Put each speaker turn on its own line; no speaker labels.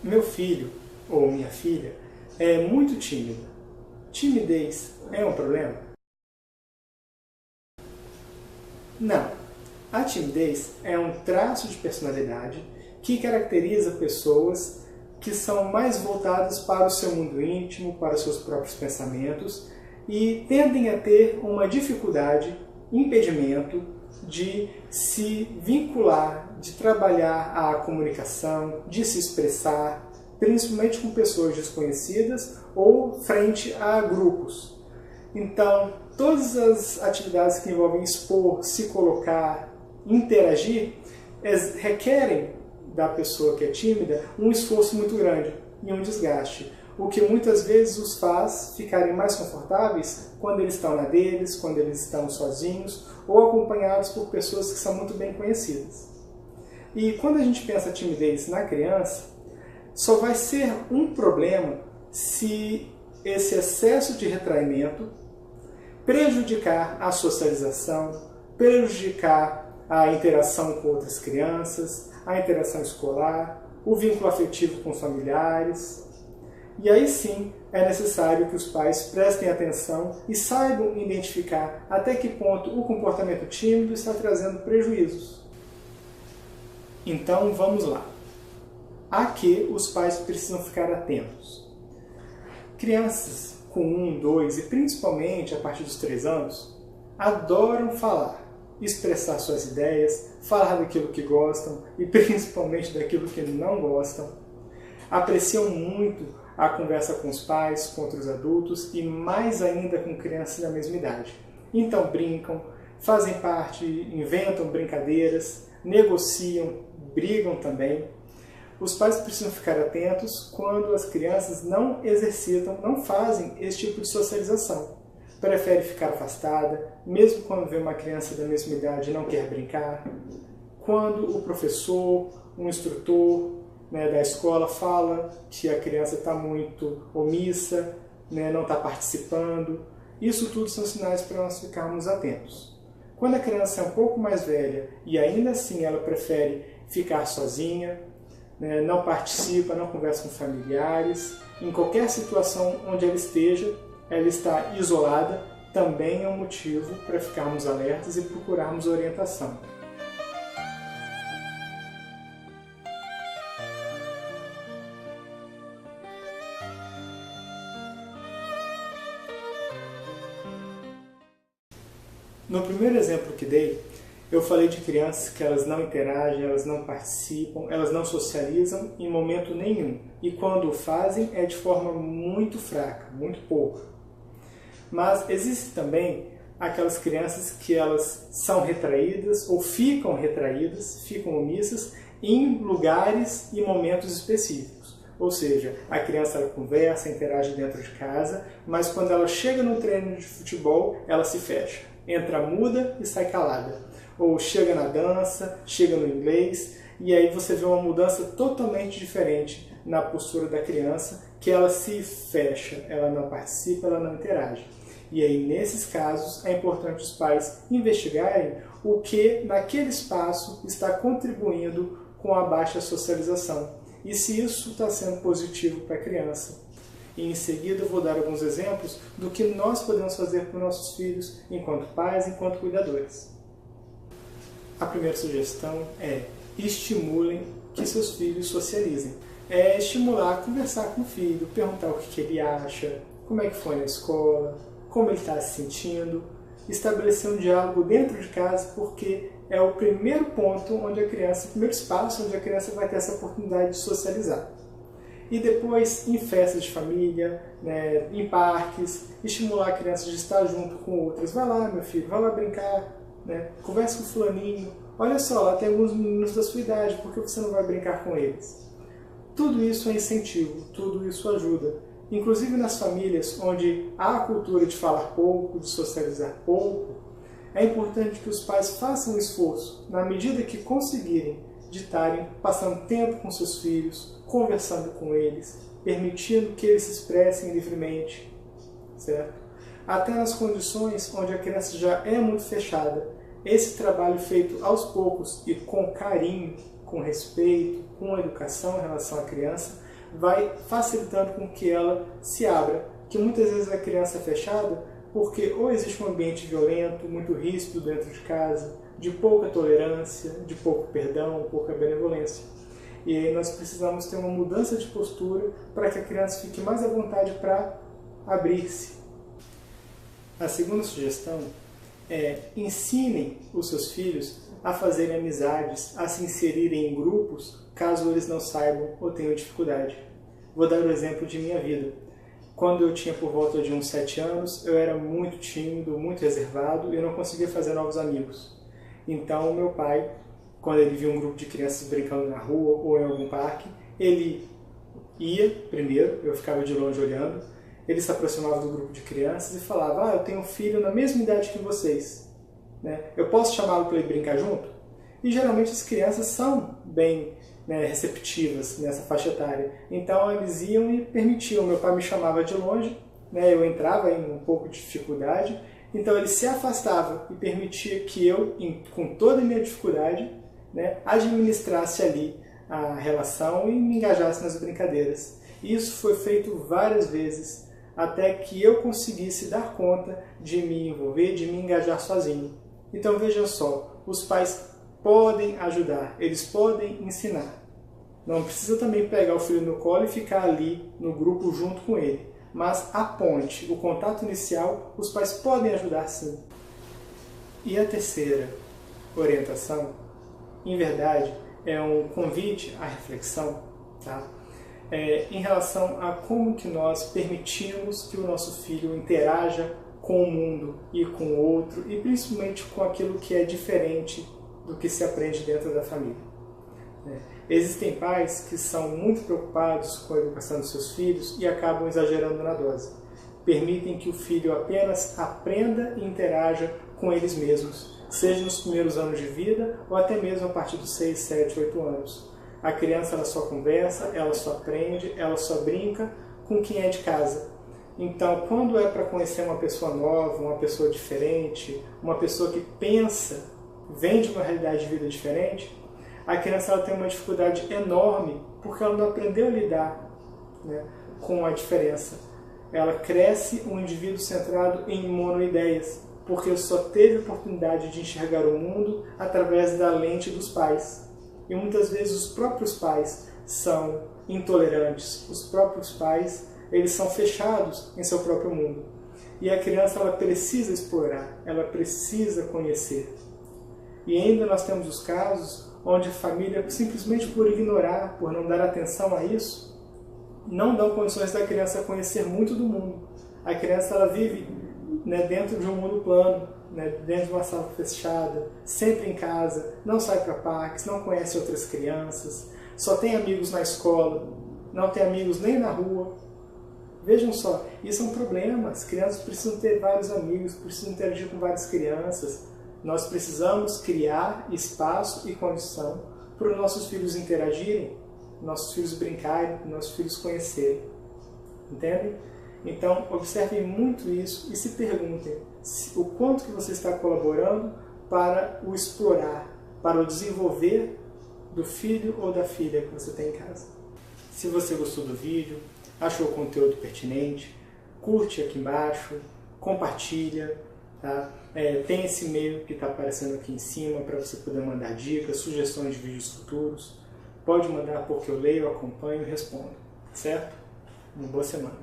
Meu filho ou minha filha é muito tímida. Timidez é um problema? Não. A timidez é um traço de personalidade que caracteriza pessoas que são mais voltadas para o seu mundo íntimo, para os seus próprios pensamentos e tendem a ter uma dificuldade, impedimento de se vincular, de trabalhar a comunicação, de se expressar, principalmente com pessoas desconhecidas ou frente a grupos. Então, todas as atividades que envolvem expor, se colocar, interagir, requerem da pessoa que é tímida um esforço muito grande e um desgaste, o que muitas vezes os faz ficarem mais confortáveis quando eles estão na deles, quando eles estão sozinhos ou acompanhados por pessoas que são muito bem conhecidas. E quando a gente pensa timidez na criança, só vai ser um problema se esse excesso de retraimento prejudicar a socialização, prejudicar a interação com outras crianças, a interação escolar, o vínculo afetivo com os familiares. E aí sim é necessário que os pais prestem atenção e saibam identificar até que ponto o comportamento tímido está trazendo prejuízos. Então vamos lá. A que os pais precisam ficar atentos? Crianças com 1, 2 e principalmente a partir dos 3 anos adoram falar, expressar suas ideias, falar daquilo que gostam e principalmente daquilo que não gostam. Apreciam muito a conversa com os pais, com outros adultos e mais ainda com crianças da mesma idade. Então brincam, fazem parte, inventam brincadeiras, negociam, brigam também. Os pais precisam ficar atentos quando as crianças não exercitam, não fazem esse tipo de socialização. Prefere ficar afastada, mesmo quando vê uma criança da mesma idade e não quer brincar. Quando o professor, um instrutor da escola fala que a criança está muito omissa, não está participando. Isso tudo são sinais para nós ficarmos atentos. Quando a criança é um pouco mais velha e ainda assim ela prefere ficar sozinha, não participa, não conversa com familiares, em qualquer situação onde ela esteja, ela está isolada, também é um motivo para ficarmos alertas e procurarmos orientação. No primeiro exemplo que dei, eu falei de crianças que elas não interagem, elas não participam, elas não socializam em momento nenhum. E quando o fazem é de forma muito fraca, muito pouca. Mas existem também aquelas crianças que elas são retraídas ou ficam retraídas, ficam omissas em lugares e momentos específicos. Ou seja, a criança ela conversa, interage dentro de casa, mas quando ela chega no treino de futebol, ela se fecha. Entra muda e sai calada. Ou chega na dança, chega no inglês, e aí você vê uma mudança totalmente diferente na postura da criança, que ela se fecha, ela não participa, ela não interage. E aí, nesses casos, é importante os pais investigarem o que naquele espaço está contribuindo com a baixa socialização, e se isso está sendo positivo para a criança. E em seguida eu vou dar alguns exemplos do que nós podemos fazer com nossos filhos enquanto pais, enquanto cuidadores. A primeira sugestão é estimulem que seus filhos socializem. É estimular a conversar com o filho, perguntar o que ele acha, como é que foi na escola, como ele está se sentindo, estabelecer um diálogo dentro de casa, porque é o primeiro ponto onde a criança, o primeiro espaço onde a criança vai ter essa oportunidade de socializar. E depois em festas de família, em parques, estimular a criança de estar junto com outras. Vai lá, meu filho, vai lá brincar. Converse com o fulaninho, olha só, lá tem alguns meninos da sua idade, por que você não vai brincar com eles? Tudo isso é incentivo, tudo isso ajuda. Inclusive nas famílias onde há a cultura de falar pouco, de socializar pouco, é importante que os pais façam um esforço, na medida que conseguirem, de estarem passando tempo com seus filhos, conversando com eles, permitindo que eles se expressem livremente, certo? Até nas condições onde a criança já é muito fechada, esse trabalho feito aos poucos e com carinho, com respeito, com educação em relação à criança, vai facilitando com que ela se abra. Que muitas vezes a criança é fechada porque ou existe um ambiente violento, muito ríspido dentro de casa, de pouca tolerância, de pouco perdão, pouca benevolência. E aí nós precisamos ter uma mudança de postura para que a criança fique mais à vontade para abrir-se. A segunda sugestão é: ensinem os seus filhos a fazerem amizades, a se inserirem em grupos, caso eles não saibam ou tenham dificuldade. Vou dar o exemplo de minha vida. Quando eu tinha por volta de uns 7 anos, eu era muito tímido, muito reservado e eu não conseguia fazer novos amigos. Então, meu pai, quando ele via um grupo de crianças brincando na rua ou em algum parque, ele ia primeiro, eu ficava de longe olhando, ele se aproximava do grupo de crianças e falava: eu tenho um filho na mesma idade que vocês, né? Eu posso chamá-lo para ele brincar junto? E geralmente as crianças são bem, né, receptivas nessa faixa etária. Então eles iam e permitiam. Meu pai me chamava de longe, né, eu entrava em um pouco de dificuldade, então ele se afastava e permitia que eu, com toda a minha dificuldade, né, administrasse ali a relação e me engajasse nas brincadeiras. Isso foi feito várias vezes, até que eu conseguisse dar conta de me envolver, de me engajar sozinho. Então vejam só, os pais podem ajudar, eles podem ensinar. Não precisa também pegar o filho no colo e ficar ali no grupo junto com ele. Mas a ponte, o contato inicial, os pais podem ajudar sim. E a terceira orientação, em verdade, é um convite à reflexão, tá? Em relação a como que nós permitimos que o nosso filho interaja com o mundo e com o outro, e principalmente com aquilo que é diferente do que se aprende dentro da família. Existem pais que são muito preocupados com a educação dos seus filhos e acabam exagerando na dose. Permitem que o filho apenas aprenda e interaja com eles mesmos, seja nos primeiros anos de vida ou até mesmo a partir dos 6, 7, 8 anos. A criança ela só conversa, ela só aprende, ela só brinca com quem é de casa. Então, quando é para conhecer uma pessoa nova, uma pessoa diferente, uma pessoa que pensa, vem de uma realidade de vida diferente, a criança ela tem uma dificuldade enorme porque ela não aprendeu a lidar, né, com a diferença. Ela cresce um indivíduo centrado em monoideias, porque só teve a oportunidade de enxergar o mundo através da lente dos pais. E muitas vezes os próprios pais são intolerantes, os próprios pais eles são fechados em seu próprio mundo. E a criança ela precisa explorar, ela precisa conhecer. E ainda nós temos os casos onde a família, simplesmente por ignorar, por não dar atenção a isso, não dão condições da criança conhecer muito do mundo. A criança ela vive, né, dentro de um mundo plano, né, dentro de uma sala fechada, sempre em casa, não sai para parques, não conhece outras crianças, só tem amigos na escola, não tem amigos nem na rua. Vejam só, isso é um problema. As crianças precisam ter vários amigos, precisam interagir com várias crianças. Nós precisamos criar espaço e condição para os nossos filhos interagirem, nossos filhos brincarem, nossos filhos conhecerem. Entendem? Então, observem muito isso e se perguntem o quanto que você está colaborando para o explorar, para o desenvolver do filho ou da filha que você tem em casa. Se você gostou do vídeo, achou o conteúdo pertinente, curte aqui embaixo, compartilha, tá? Tem esse e-mail que está aparecendo aqui em cima para você poder mandar dicas, sugestões de vídeos futuros. Pode mandar porque eu leio, acompanho e respondo, certo? Uma boa semana.